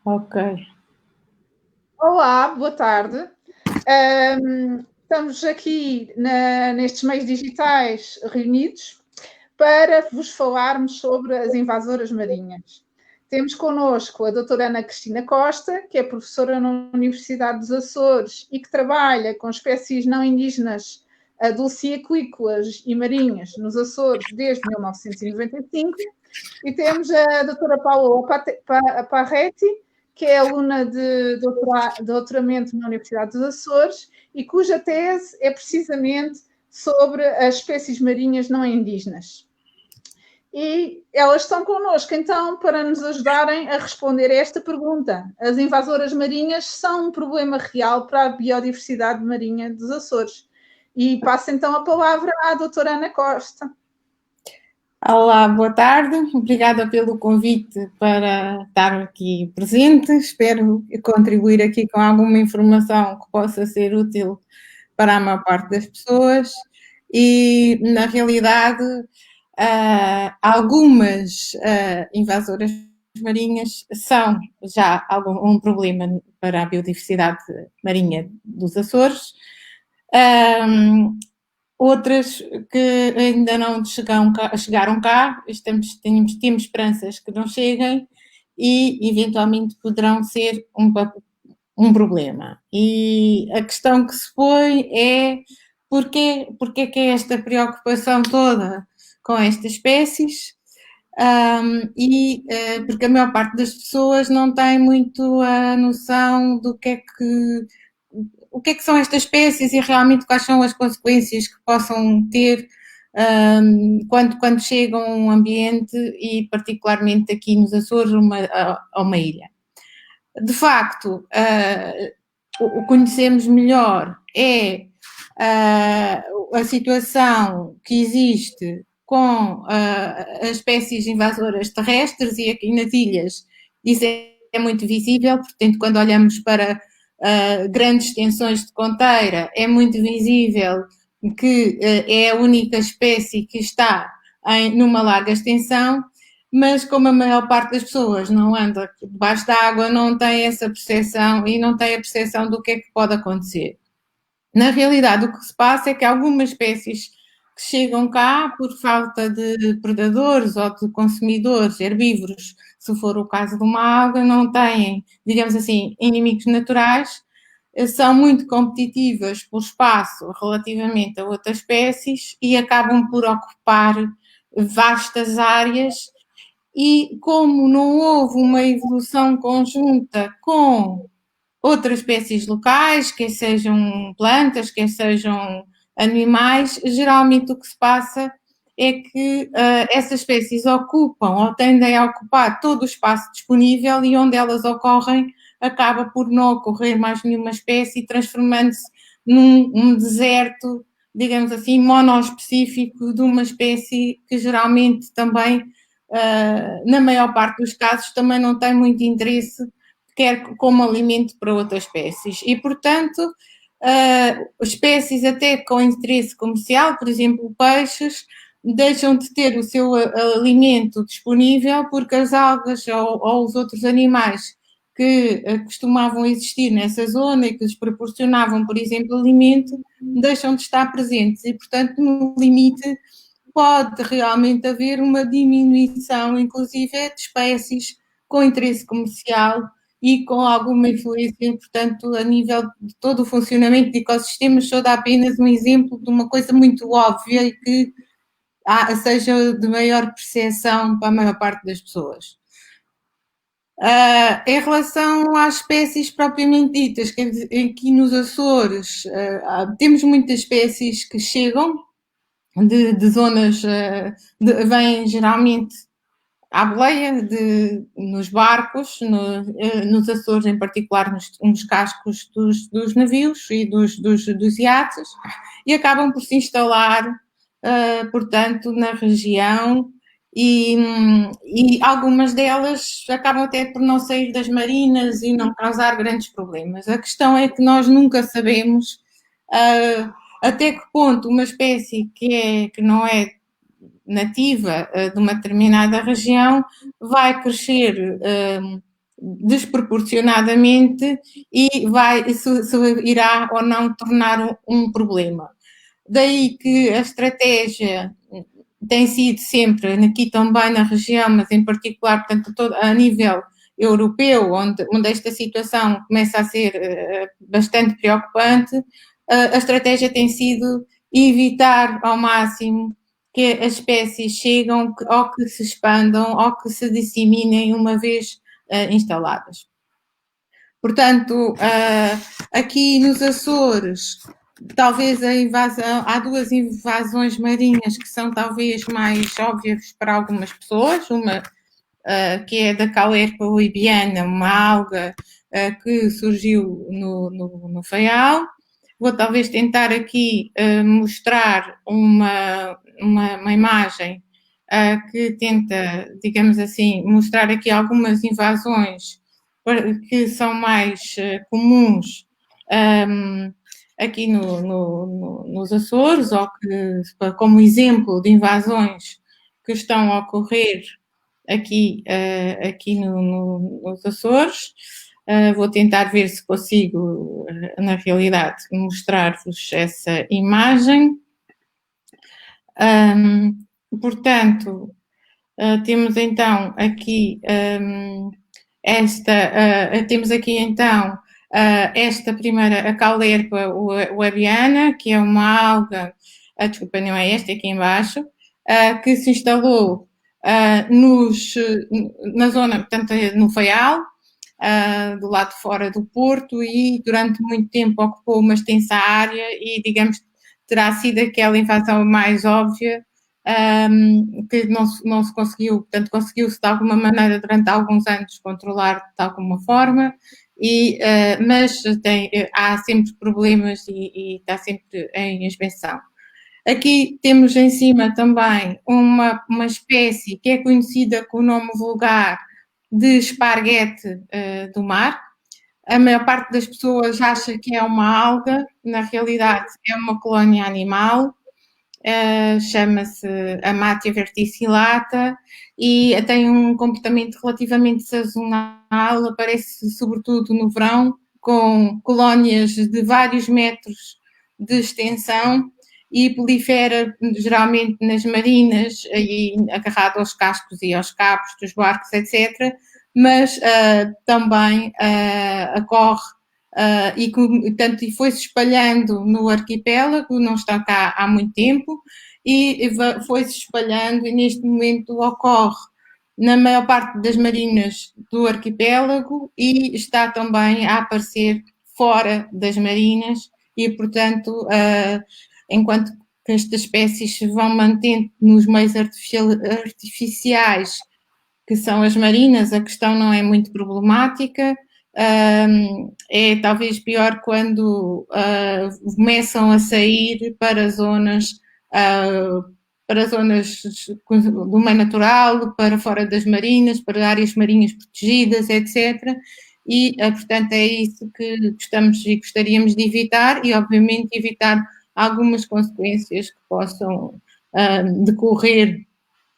Ok. Olá, boa tarde. Estamos aqui nestes meios digitais reunidos para vos falarmos sobre as invasoras marinhas. Temos connosco a doutora Ana Cristina Costa, que é professora na Universidade dos Açores e que trabalha com espécies não indígenas dulceaquícolas e marinhas nos Açores desde 1995. E temos a doutora Paula Parretti, que é aluna de doutoramento na Universidade dos Açores e cuja tese é precisamente sobre as espécies marinhas não indígenas. E elas estão connosco, então, para nos ajudarem a responder a esta pergunta. As invasoras marinhas são um problema real para a biodiversidade marinha dos Açores. E passo então a palavra à doutora Ana Costa. Olá, boa tarde. Obrigada pelo convite para estar aqui presente. Espero contribuir aqui com alguma informação que possa ser útil para a maior parte das pessoas. E, na realidade, algumas invasoras marinhas são já um problema para a biodiversidade marinha dos Açores. Outras que ainda não chegaram cá, temos esperanças que não cheguem e eventualmente poderão ser um problema. E a questão que se põe é porque que é esta preocupação toda com estas espécies? Porque a maior parte das pessoas não tem muito a noção do o que é que são estas espécies e realmente quais são as consequências que possam ter quando chegam a um ambiente e particularmente aqui nos Açores a uma ilha. De facto, o conhecemos melhor é a situação que existe com as espécies invasoras terrestres e aqui nas ilhas isso é muito visível, portanto quando olhamos para grandes extensões de conteira, é muito visível que é a única espécie que está numa larga extensão, mas como a maior parte das pessoas não anda debaixo da água, não tem essa percepção e não tem a percepção do que é que pode acontecer. Na realidade, o que se passa é que algumas espécies que chegam cá por falta de predadores ou de consumidores herbívoros, se for o caso de uma alga, não têm, digamos assim, inimigos naturais, são muito competitivas por espaço relativamente a outras espécies e acabam por ocupar vastas áreas e como não houve uma evolução conjunta com outras espécies locais, quer sejam plantas, quer sejam animais, geralmente o que se passa é que essas espécies ocupam ou tendem a ocupar todo o espaço disponível e onde elas ocorrem acaba por não ocorrer mais nenhuma espécie, transformando-se num deserto, digamos assim, monoespecífico de uma espécie que geralmente também, na maior parte dos casos, também não tem muito interesse quer como alimento para outras espécies. E, portanto, espécies até com interesse comercial, por exemplo, peixes, deixam de ter o seu alimento disponível porque as algas ou os outros animais que costumavam existir nessa zona e que lhes proporcionavam, por exemplo, alimento, deixam de estar presentes e, portanto, no limite, pode realmente haver uma diminuição, inclusive, de espécies com interesse comercial e com alguma influência, portanto, a nível de todo o funcionamento de ecossistemas, só dá apenas um exemplo de uma coisa muito óbvia e que seja de maior percepção para a maior parte das pessoas. Em relação às espécies propriamente ditas, aqui nos Açores temos muitas espécies que chegam de zonas, vêm geralmente à boleia nos barcos, nos Açores em particular, nos cascos dos navios e dos iates, e acabam por se instalar, portanto, na região e algumas delas acabam até por não sair das marinas e não causar grandes problemas. A questão é que nós nunca sabemos até que ponto uma espécie que não é nativa de uma determinada região vai crescer desproporcionadamente e se irá ou não tornar um problema. Daí que a estratégia tem sido sempre, aqui também na região, mas em particular, portanto, a nível europeu, onde esta situação começa a ser bastante preocupante, a estratégia tem sido evitar ao máximo que as espécies chegam ou que se expandam ou que se disseminem uma vez instaladas. Portanto, aqui nos Açores, talvez a invasão, há duas invasões marinhas que são talvez mais óbvias para algumas pessoas, uma que é da Caulerpa uibiana, uma alga que surgiu no Faial. Vou talvez tentar aqui mostrar uma imagem que tenta, digamos assim, mostrar aqui algumas invasões que são mais comuns aqui nos Açores, ou que, como exemplo de invasões que estão a ocorrer aqui nos Açores. Vou tentar ver se consigo, na realidade, mostrar-vos essa imagem. Portanto, temos então aqui temos aqui então esta primeira, a Caulerpa uibiana, que é uma alga, desculpa, não é esta, é aqui embaixo, que se instalou na zona, portanto, no Faial, do lado de fora do Porto, e durante muito tempo ocupou uma extensa área e, digamos, terá sido aquela invasão mais óbvia que não se conseguiu, portanto, conseguiu-se de alguma maneira durante alguns anos controlar de alguma forma, mas há sempre problemas e está sempre em expansão. Aqui temos em cima também uma espécie que é conhecida com o nome vulgar de esparguete do mar. A maior parte das pessoas acha que é uma alga, na realidade é uma colónia animal, chama-se Amatia verticillata e tem um comportamento relativamente sazonal, aparece sobretudo no verão, com colónias de vários metros de extensão e prolifera geralmente nas marinas, e agarrado aos cascos e aos cabos dos barcos, etc., mas também ocorre e foi-se espalhando no arquipélago, não está cá há muito tempo, e foi-se espalhando e neste momento ocorre na maior parte das marinas do arquipélago e está também a aparecer fora das marinas e, portanto, enquanto que estas espécies se vão mantendo nos meios artificiais, que são as marinas, a questão não é muito problemática. É talvez pior quando começam a sair para zonas do meio natural, para fora das marinas, para áreas marinhas protegidas, etc. E, portanto, é isso que gostamos e gostaríamos de evitar e, obviamente, evitar algumas consequências que possam decorrer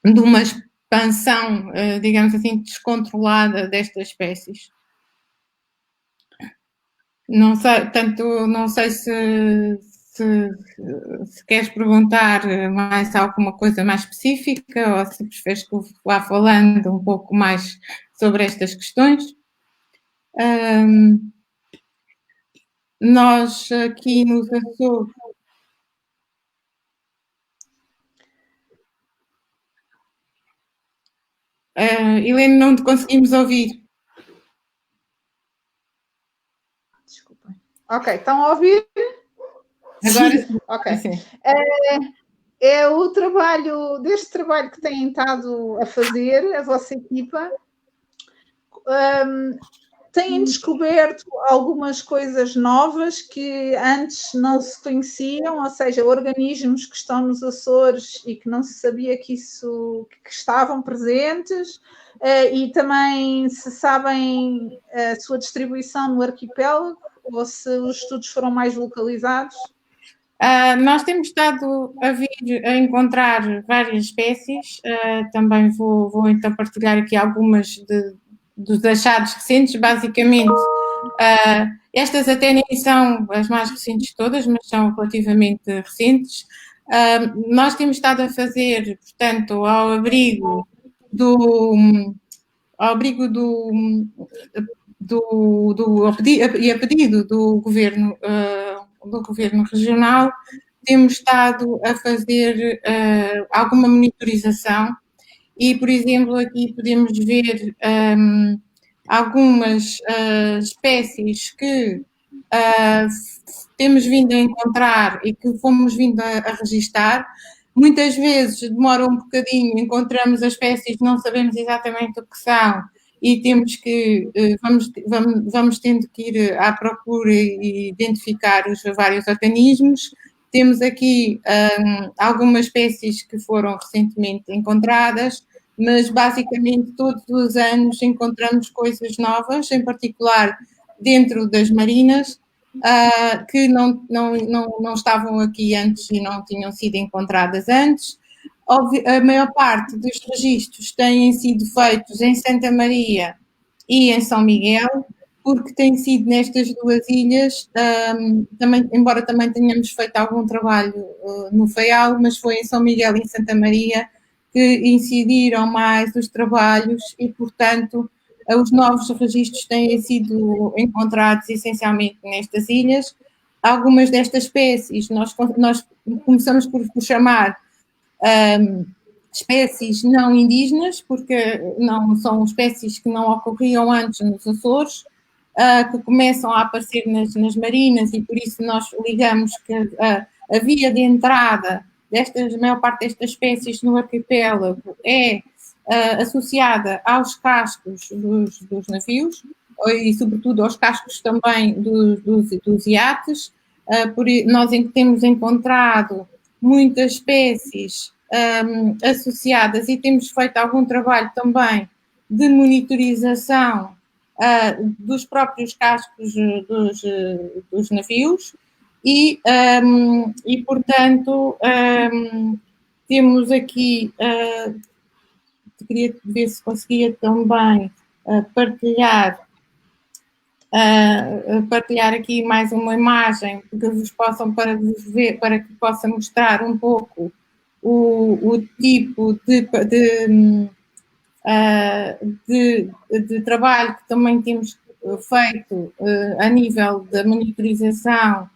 de uma expansão, digamos assim, descontrolada destas espécies. Não sei, tanto, não sei se queres perguntar mais alguma coisa mais específica ou se preferes que eu vá falando um pouco mais sobre estas questões. Nós aqui nos Açores. Helena, não te conseguimos ouvir. Desculpem. Ok, estão a ouvir? Agora sim. Ok. É o trabalho, deste trabalho que têm estado a fazer, a vossa equipa, têm descoberto algumas coisas novas que antes não se conheciam, ou seja, organismos que estão nos Açores e que não se sabia que estavam presentes, e também se sabem a sua distribuição no arquipélago, ou se os estudos foram mais localizados? Nós temos estado a encontrar várias espécies, também vou então partilhar aqui algumas dos achados recentes, basicamente, estas até nem são as mais recentes todas, mas são relativamente recentes. Nós temos estado a fazer, portanto, ao abrigo e a pedido do governo regional, temos estado a fazer alguma monitorização e, por exemplo, aqui podemos ver algumas espécies que temos vindo a encontrar e que fomos vindo a registar. Muitas vezes demora um bocadinho, encontramos as espécies, não sabemos exatamente o que são e temos que, vamos tendo que ir à procura e identificar os vários organismos. Temos aqui algumas espécies que foram recentemente encontradas, mas basicamente todos os anos encontramos coisas novas, em particular dentro das marinas, que não estavam aqui antes e não tinham sido encontradas antes. A maior parte dos registros têm sido feitos em Santa Maria e em São Miguel, porque tem sido nestas duas ilhas, também, embora também tenhamos feito algum trabalho no Faial, mas foi em São Miguel e em Santa Maria que incidiram mais os trabalhos e, portanto, os novos registros têm sido encontrados essencialmente nestas ilhas. Algumas destas espécies nós começamos por chamar espécies não indígenas, porque não são espécies que não ocorriam antes nos Açores, que começam a aparecer nas marinas e por isso nós ligamos que a via de entrada a maior parte destas espécies no arquipélago é associada aos cascos dos navios e sobretudo aos cascos também dos iates. Nós temos encontrado muitas espécies associadas e temos feito algum trabalho também de monitorização dos próprios cascos dos navios e portanto, temos aqui, queria ver se conseguia também partilhar aqui mais uma imagem que vos possam para que possa mostrar um pouco o tipo de trabalho que também temos feito a nível da monitorização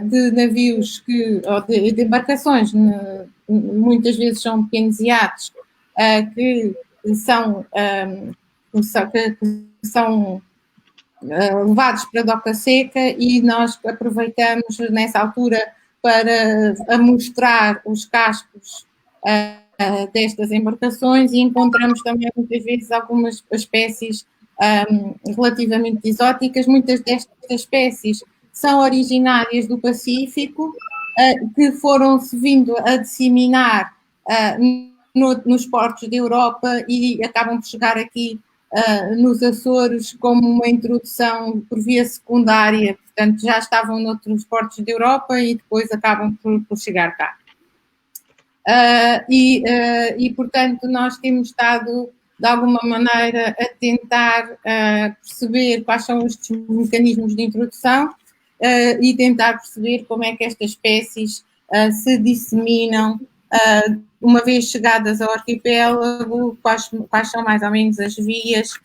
de navios ou de embarcações, muitas vezes são pequenos iates, que são levados para a doca seca e nós aproveitamos nessa altura para mostrar os cascos destas embarcações e encontramos também muitas vezes algumas espécies relativamente exóticas. Muitas destas espécies são originárias do Pacífico, que foram-se vindo a disseminar nos portos da Europa e acabam por chegar aqui nos Açores como uma introdução por via secundária, portanto já estavam noutros portos da Europa e depois acabam por chegar cá. Portanto, nós temos estado, de alguma maneira, a tentar perceber quais são os mecanismos de introdução e tentar perceber como é que estas espécies se disseminam uma vez chegadas ao arquipélago, quais são mais ou menos as vias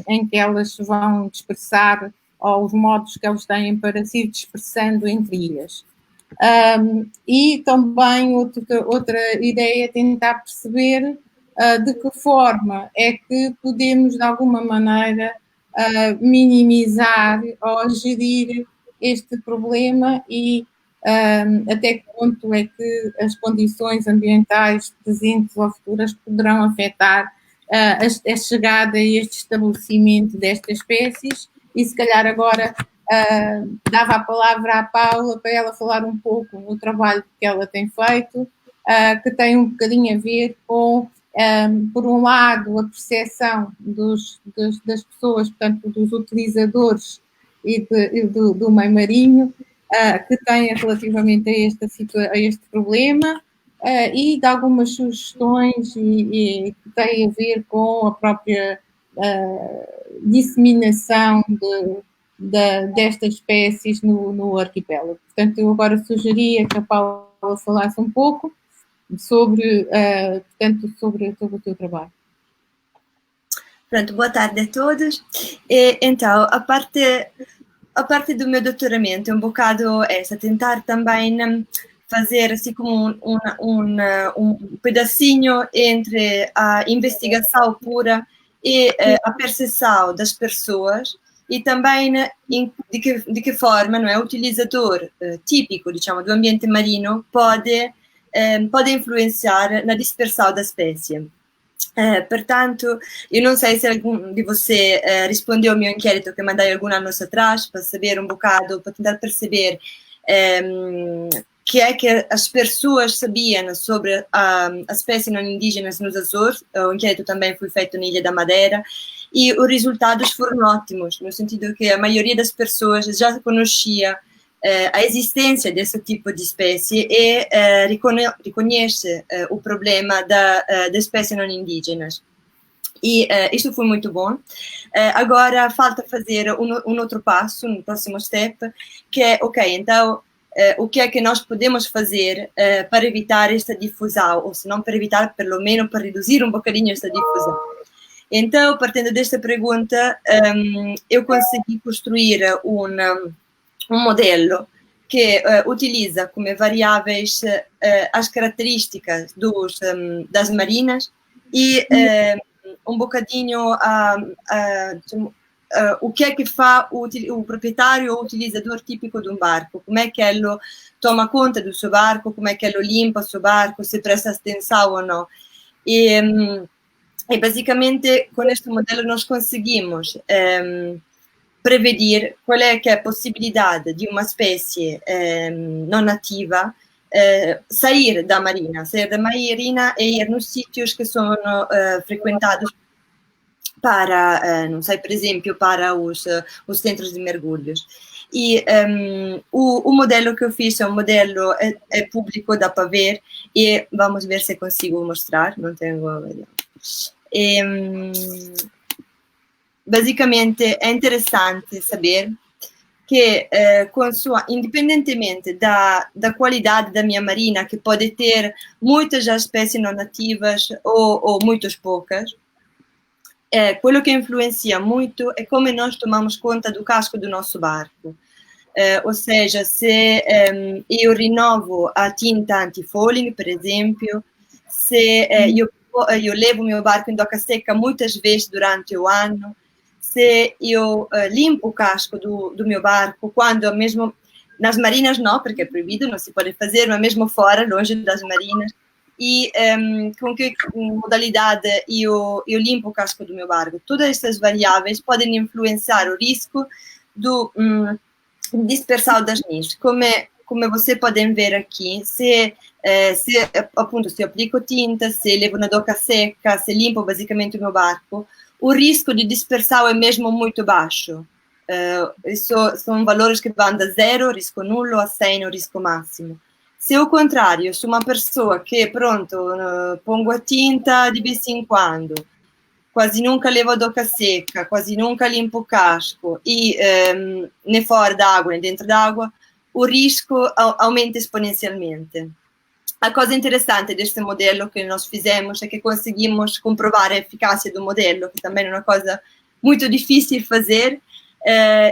em que elas se vão dispersar ou os modos que elas têm para se ir dispersando entre ilhas. E também outra ideia é tentar perceber de que forma é que podemos, de alguma maneira, minimizar ou gerir este problema e até que ponto é que as condições ambientais presentes ou futuras poderão afetar a chegada e este estabelecimento destas espécies. E se calhar agora dava a palavra à Paula para ela falar um pouco no trabalho que ela tem feito, que tem um bocadinho a ver com, por um lado, a percepção das pessoas, portanto, dos utilizadores e do meio marinho, que têm relativamente a este problema, e de algumas sugestões que têm a ver com a própria disseminação destas espécies no arquipélago. Portanto, eu agora sugeria que a Paula falasse um pouco sobre, portanto, sobre o teu trabalho. Pronto, boa tarde a todos. Então, a parte do meu doutoramento é um bocado essa, tentar também fazer assim como um pedacinho entre a investigação pura e a percepção das pessoas e também de que forma, não é, o utilizador típico, diciamo, do ambiente marino pode influenciar na dispersão da espécie. Portanto, eu não sei se algum de você respondeu ao meu inquérito que mandei alguns anos atrás para saber um bocado, para tentar perceber que é que as pessoas sabiam sobre as espécies não indígenas nos Açores. O inquérito também foi feito na Ilha da Madeira e os resultados foram ótimos, no sentido que a maioria das pessoas já conhecia a existência desse tipo de espécie e reconhece o problema das espécies não indígenas. E isso foi muito bom. Agora falta fazer um outro passo, no próximo step, que é, ok, então, o que é que nós podemos fazer para evitar esta difusão, ou se não para evitar, pelo menos para reduzir um bocadinho esta difusão. Então, partindo desta pergunta, eu consegui construir um modelo que utiliza como variáveis as características das marinas e um bocadinho o que é que faz o proprietário ou o utilizador típico de um barco, como é que ele toma conta do seu barco, como é que ele limpa o seu barco, se presta atenção ou não. E basicamente, com este modelo, nós conseguimos prever qual é que é a possibilidade de uma espécie não nativa sair da marina e ir nos sítios que são frequentados para, não sei, por exemplo, para os centros de mergulhos. E o modelo que eu fiz é um modelo público, dá para ver, e vamos ver se consigo mostrar, não tenho... Basicamente é interessante saber que, independentemente da qualidade da minha marina, que pode ter muitas espécies não nativas ou muitas poucas, quello que influencia muito é como nós tomamos conta do casco do nosso barco. Ou seja, se eu renovo a tinta anti-fouling, por exemplo, se eu levo o meu barco em doca seca muitas vezes durante o ano, se eu limpo o casco do meu barco, quando mesmo nas marinas não, porque é proibido, não se pode fazer, mas mesmo fora, longe das marinas, e com que modalidade eu limpo o casco do meu barco. Todas essas variáveis podem influenciar o risco do dispersão das niches. Como você podem ver aqui, se eu aplico tinta, se levo na doca seca, se limpo basicamente o meu barco, o risco de dispersão é mesmo muito baixo. Isso são valores que vão da 0, risco nulo, a 100, risco máximo. Se ao contrário, sou uma pessoa que, pronto, pongo a tinta de vez em quando, quase nunca levo a doca seca, quase nunca limpo o casco, e nem fora d'água, nem dentro d'água, o risco aumenta exponencialmente. A coisa interessante deste modelo que nós fizemos é que conseguimos comprovar a eficácia do modelo, que também é uma coisa muito difícil de fazer,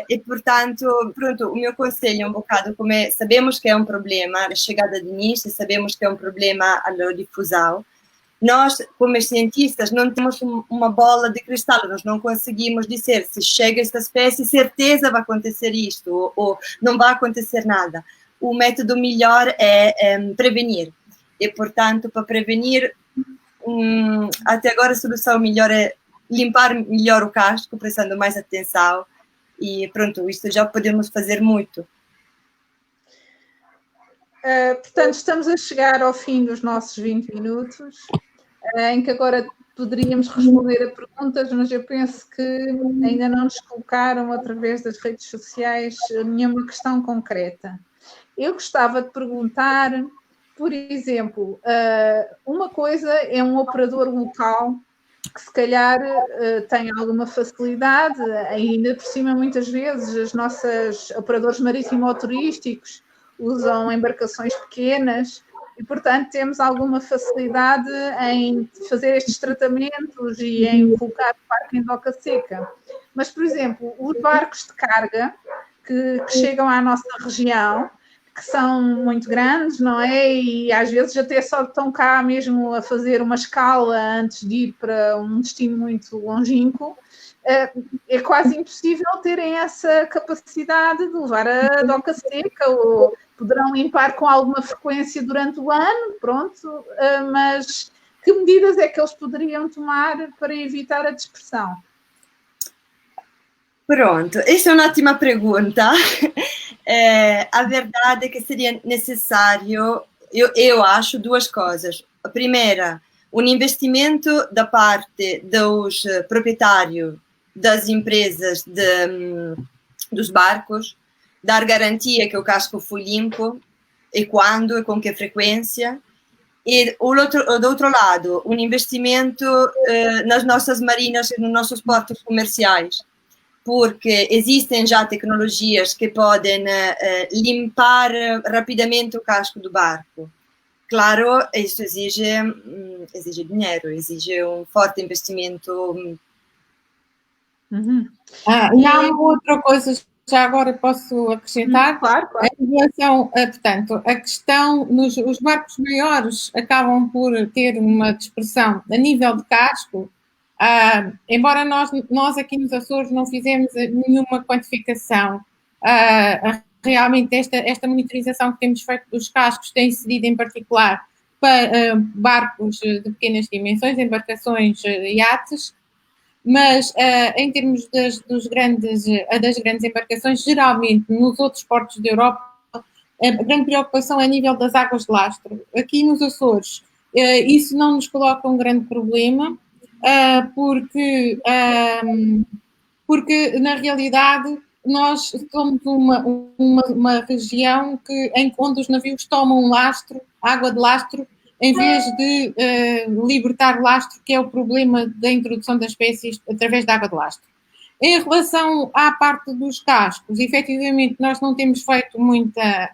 e, portanto, pronto, o meu conselho é um bocado como sabemos que é um problema a chegada de nicho, sabemos que é um problema a difusão. Nós, como cientistas, não temos uma bola de cristal, nós não conseguimos dizer se chega esta espécie, certeza vai acontecer isto, ou não vai acontecer nada. O método melhor é prevenir. E, portanto, para prevenir, até agora a solução melhor é limpar melhor o casco, prestando mais atenção, e pronto, isto já podemos fazer muito. Portanto, estamos a chegar ao fim dos nossos 20 minutos, em que agora poderíamos responder a perguntas, mas eu penso que ainda não nos colocaram, através das redes sociais, nenhuma questão concreta. Eu gostava de perguntar, por exemplo, uma coisa é um operador local que se calhar têm alguma facilidade, ainda por cima muitas vezes os nossos operadores marítimo-turísticos usam embarcações pequenas e, portanto, temos alguma facilidade em fazer estes tratamentos e em colocar o barco em doca seca. Mas, por exemplo, os barcos de carga que chegam à nossa região, que são muito grandes, não é? E às vezes até só estão cá mesmo a fazer uma escala antes de ir para um destino muito longínquo, é quase impossível terem essa capacidade de levar a doca seca, ou poderão limpar com alguma frequência durante o ano, pronto, mas que medidas é que eles poderiam tomar para evitar a dispersão? Pronto, essa é uma ótima pergunta. A verdade é que seria necessário, eu acho, duas coisas. A primeira, um investimento da parte dos proprietários das empresas dos barcos, dar garantia que o casco foi limpo, e quando, e com que frequência. E do outro lado, um investimento nas nossas marinas e nos nossos portos comerciais, porque existem já tecnologias que podem limpar rapidamente o casco do barco. Claro, isso exige dinheiro, exige um forte investimento. E há uma outra coisa, já agora posso acrescentar? Claro. Em relação, portanto, a questão, os barcos maiores acabam por ter uma dispersão a nível de casco. Embora nós aqui nos Açores não fizemos nenhuma quantificação, realmente esta monitorização que temos feito dos cascos tem incidido em particular para barcos de pequenas dimensões, embarcações, iates, mas em termos das grandes embarcações, geralmente nos outros portos da Europa, a grande preocupação é a nível das águas de lastro. Aqui nos Açores, isso não nos coloca um grande problema, porque na realidade nós somos uma região onde os navios tomam lastro, água de lastro, em vez de libertar lastro, que é o problema da introdução das espécies através da água de lastro. Em relação à parte dos cascos, efetivamente nós não temos feito muita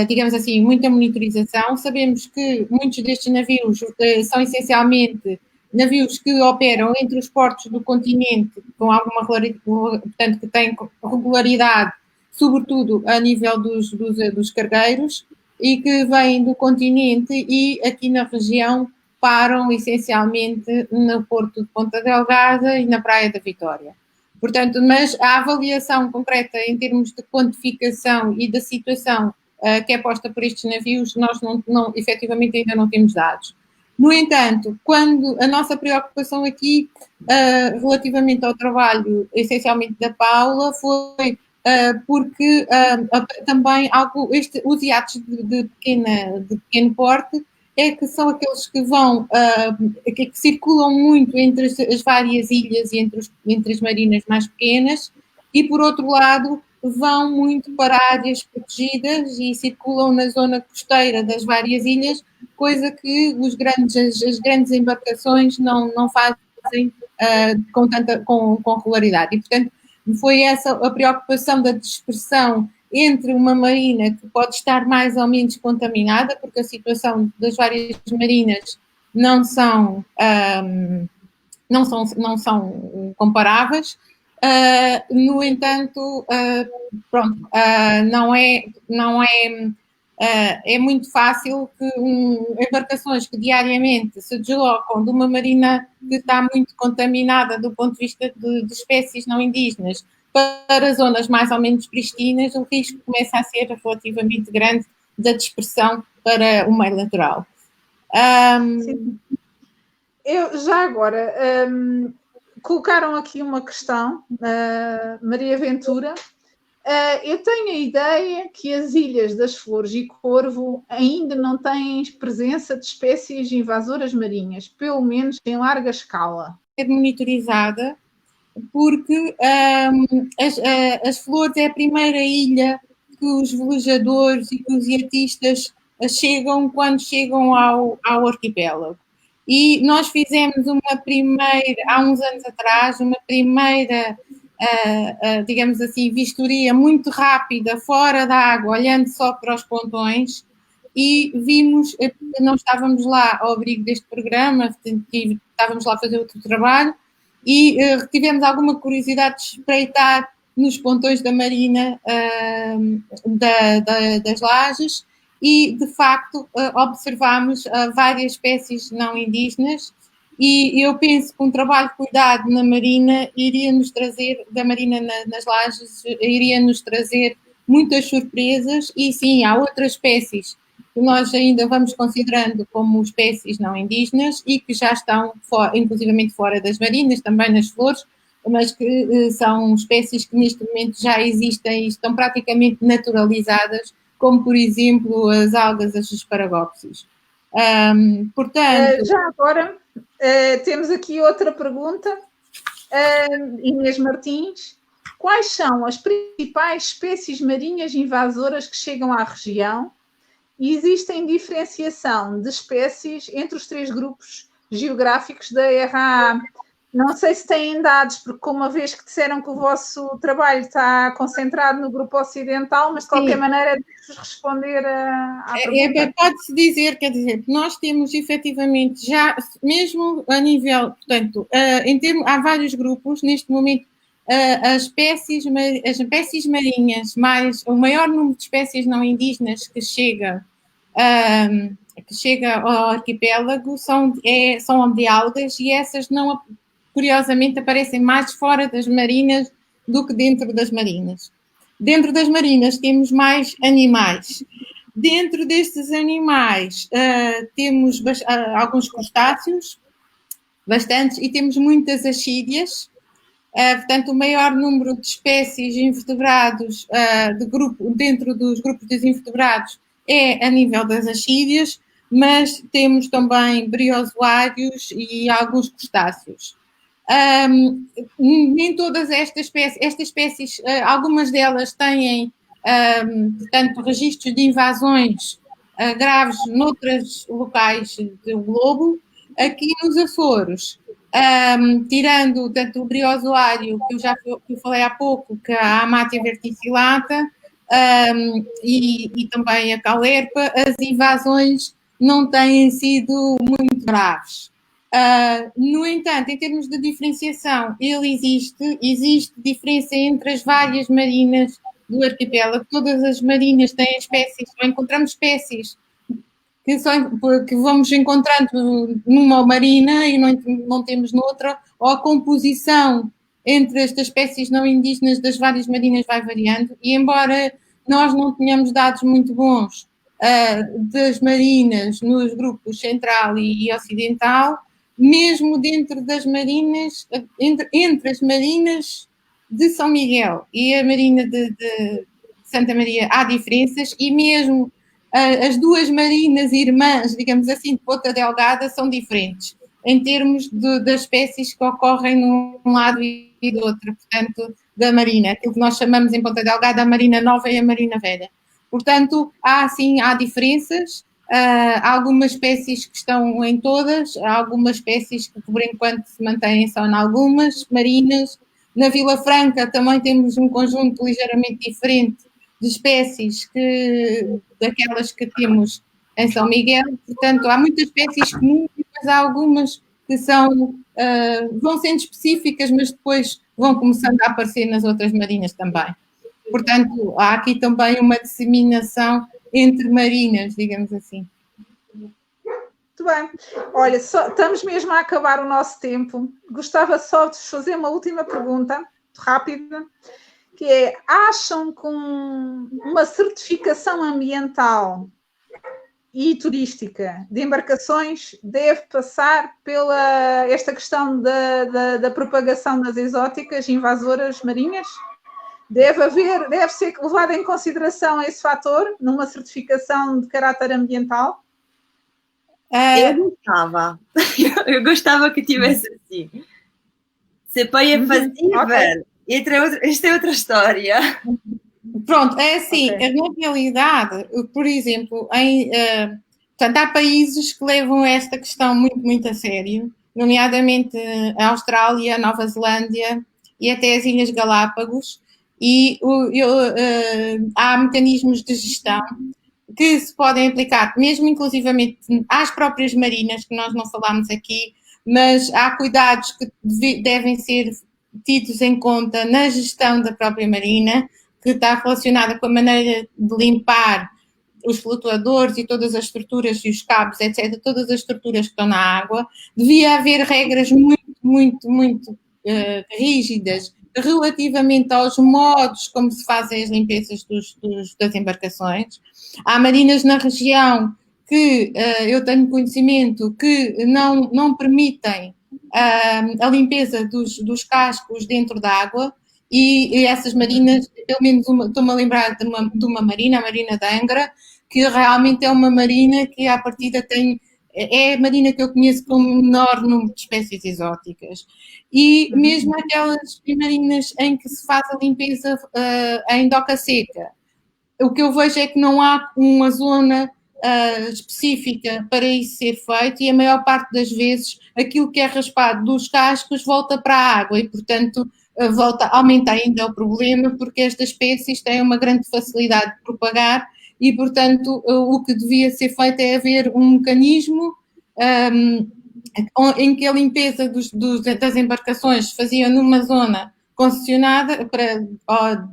digamos assim, muita monitorização. Sabemos que muitos destes navios são essencialmente navios que operam entre os portos do continente com alguma portanto, que têm regularidade, sobretudo a nível dos cargueiros, e que vêm do continente e aqui na região param essencialmente no Porto de Ponta Delgada e na Praia da Vitória. Portanto, mas a avaliação concreta em termos de quantificação e da situação que é posta por estes navios, nós efetivamente ainda não temos dados. No entanto, quando a nossa preocupação aqui, relativamente ao trabalho, essencialmente da Paula, foi porque também os iates de pequeno porte que são aqueles que vão, que circulam muito entre as várias ilhas e entre as marinas mais pequenas, e por outro lado vão muito para áreas protegidas e circulam na zona costeira das várias ilhas, coisa que as grandes embarcações não fazem com regularidade. E, portanto, foi essa a preocupação da dispersão entre uma marina que pode estar mais ou menos contaminada, porque a situação das várias marinas não são comparáveis. No entanto, pronto, é muito fácil que embarcações que diariamente se deslocam de uma marina que está muito contaminada do ponto de vista de espécies não indígenas para zonas mais ou menos pristinas, o risco começa a ser relativamente grande da dispersão para o meio natural. Eu já agora colocaram aqui uma questão, Maria Ventura. Eu tenho a ideia que as Ilhas das Flores e Corvo ainda não têm presença de espécies invasoras marinhas, pelo menos em larga escala. É monitorizada porque as Flores é a primeira ilha que os velejadores e que os iatistas chegam quando chegam ao arquipélago. E nós fizemos uma primeira, há uns anos atrás, uma primeira, digamos assim, vistoria muito rápida, fora da água, olhando só para os pontões, e vimos, não estávamos lá ao abrigo deste programa, estávamos lá a fazer outro trabalho, e tivemos alguma curiosidade de espreitar nos pontões da marina das Lajes, e, de facto, observámos várias espécies não indígenas, e eu penso que um trabalho de cuidado na marina iria nos trazer, da marina nas Lajes, iria nos trazer muitas surpresas, e sim, há outras espécies que nós ainda vamos considerando como espécies não indígenas e que já estão, inclusivamente fora das marinas, também nas flores, mas que são espécies que neste momento já existem e estão praticamente naturalizadas, como, por exemplo, as algas, as esparagópsis. Portanto... Já agora, temos aqui outra pergunta. Inês Martins. Quais são as principais espécies marinhas invasoras que chegam à região? E existem diferenciação de espécies entre os 3 grupos geográficos da RAA? Não sei se têm dados, porque como uma vez que disseram que o vosso trabalho está concentrado no grupo ocidental, mas de qualquer maneira deixe-vos responder à pergunta. Pode-se dizer, quer dizer, que nós temos efetivamente já, mesmo a nível, portanto, há vários grupos, neste momento, as espécies marinhas, mais o maior número de espécies não indígenas que chega ao arquipélago são de algas, e essas não, curiosamente, aparecem mais fora das marinas do que dentro das marinas. Dentro das marinas temos mais animais. Dentro destes animais temos alguns crustáceos, bastantes, e temos muitas ascídeas. Portanto, o maior número de espécies de invertebrados dentro dos grupos dos invertebrados é a nível das ascídeas, mas temos também briozoários e alguns crustáceos. Nem todas estas espécies, algumas delas têm, portanto, registros de invasões graves noutros locais do globo. Aqui nos Açores, tirando tanto o briozoário, que eu falei há pouco, que a Amatia verticillata, e também a Caulerpa, as invasões não têm sido muito graves. No entanto, em termos de diferenciação, existe diferença entre as várias marinas do arquipélago. Todas as marinas têm espécies, ou encontramos espécies que vamos encontrando numa marina e não temos noutra, ou a composição entre estas espécies não indígenas das várias marinas vai variando, e embora nós não tenhamos dados muito bons das marinas nos grupos central e ocidental, mesmo dentro das marinas, entre as marinas de São Miguel e a marina de Santa Maria há diferenças, e mesmo as duas marinas irmãs, digamos assim, de Ponta Delgada, são diferentes em termos das espécies que ocorrem num lado e do outro, portanto, da marina, aquilo que nós chamamos em Ponta Delgada a marina nova e a marina velha. Portanto, há diferenças, há algumas espécies que estão em todas, há algumas espécies que por enquanto se mantêm só em algumas marinas. Na Vila Franca também temos um conjunto ligeiramente diferente de espécies daquelas que temos em São Miguel. Portanto, há muitas espécies comuns, mas há algumas que vão sendo específicas, mas depois vão começando a aparecer nas outras marinas também. Portanto, há aqui também uma disseminação entre marinas, digamos assim. Muito bem. Olha, estamos mesmo a acabar o nosso tempo. Gostava só de fazer uma última pergunta, rápida, que é: acham que uma certificação ambiental e turística de embarcações deve passar pela esta questão da propagação das exóticas invasoras marinhas? Deve ser levado em consideração esse fator numa certificação de caráter ambiental? Eu gostava que tivesse assim. Se pode é fazível. Okay. Esta é outra história. Pronto, é assim, okay. Na realidade, por exemplo, Portanto, há países que levam esta questão muito, muito a sério, nomeadamente a Austrália, a Nova Zelândia e até as Ilhas Galápagos, e há mecanismos de gestão que se podem aplicar, mesmo inclusivamente às próprias marinas, que nós não falámos aqui, mas há cuidados que devem ser tidos em conta na gestão da própria marina, que está relacionada com a maneira de limpar os flutuadores e todas as estruturas e os cabos, etc., todas as estruturas que estão na água. Devia haver regras muito rígidas relativamente aos modos como se fazem as limpezas das embarcações. Há marinas na região que eu tenho conhecimento que não permitem a limpeza dos cascos dentro da água, e essas marinas, pelo menos estou-me a lembrar de uma marina, a Marina de Angra, que realmente é uma marina que à partida é a marina que eu conheço com o menor número de espécies exóticas. E mesmo aquelas marinas em que se faz a limpeza em doca seca, o que eu vejo é que não há uma zona específica para isso ser feito, e a maior parte das vezes aquilo que é raspado dos cascos volta para a água e, portanto, aumenta ainda o problema, porque estas espécies têm uma grande facilidade de propagar e, portanto, o que devia ser feito é haver um mecanismo em que a limpeza das embarcações se fazia numa zona concessionada,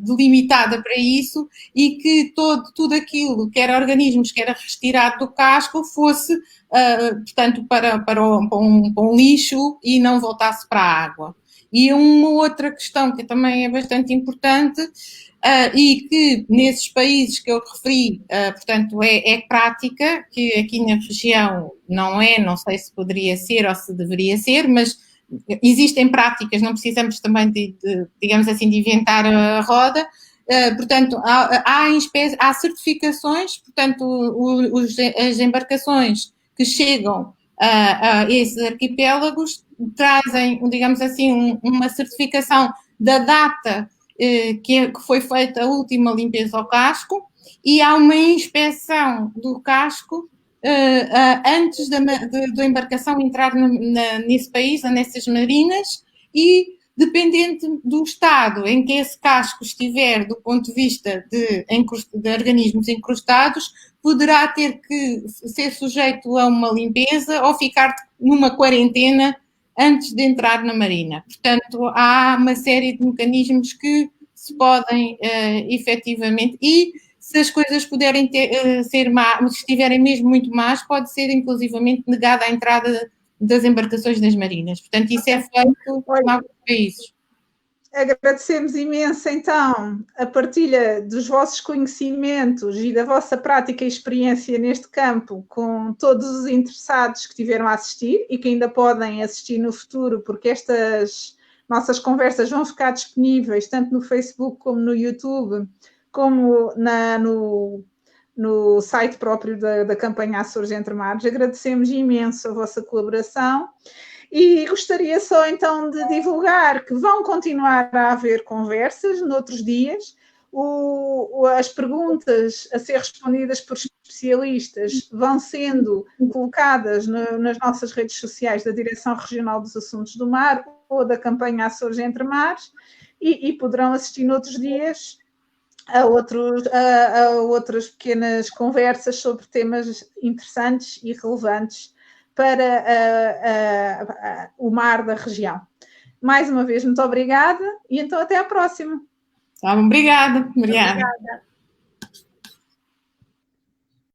delimitada para isso, e que tudo aquilo que era organismos que era retirado do casco fosse, portanto, para um lixo e não voltasse para a água. E uma outra questão que também é bastante importante, e que nesses países que eu referi, portanto, é prática, que aqui na região não sei se poderia ser ou se deveria ser, mas existem práticas, não precisamos também digamos assim, de inventar a roda. Portanto, há certificações, portanto, as embarcações que chegam a esses arquipélagos trazem, digamos assim, uma certificação da data que foi feita a última limpeza ao casco, e há uma inspeção do casco antes da embarcação entrar nesse país, ou nessas marinas, e dependente do estado em que esse casco estiver do ponto de vista de organismos incrustados, poderá ter que ser sujeito a uma limpeza ou ficar numa quarentena antes de entrar na marina. Portanto, há uma série de mecanismos que se podem efetivamente, e se as coisas puderem ser más, se estiverem mesmo muito más, pode ser inclusivamente negada a entrada das embarcações nas marinas. Portanto, isso é feito em alguns países. Agradecemos imenso, então, a partilha dos vossos conhecimentos e da vossa prática e experiência neste campo com todos os interessados que tiveram a assistir e que ainda podem assistir no futuro, porque estas nossas conversas vão ficar disponíveis tanto no Facebook como no YouTube, como no site próprio da campanha Açores Entre Mares. Agradecemos imenso a vossa colaboração. E gostaria só então de divulgar que vão continuar a haver conversas noutros dias. As perguntas a ser respondidas por especialistas vão sendo colocadas nas nossas redes sociais da Direção Regional dos Assuntos do Mar ou da campanha Açores Entre Mares, e poderão assistir noutros dias a outras pequenas conversas sobre temas interessantes e relevantes para o mar da região. Mais uma vez, muito obrigada, e então até à próxima. Obrigada.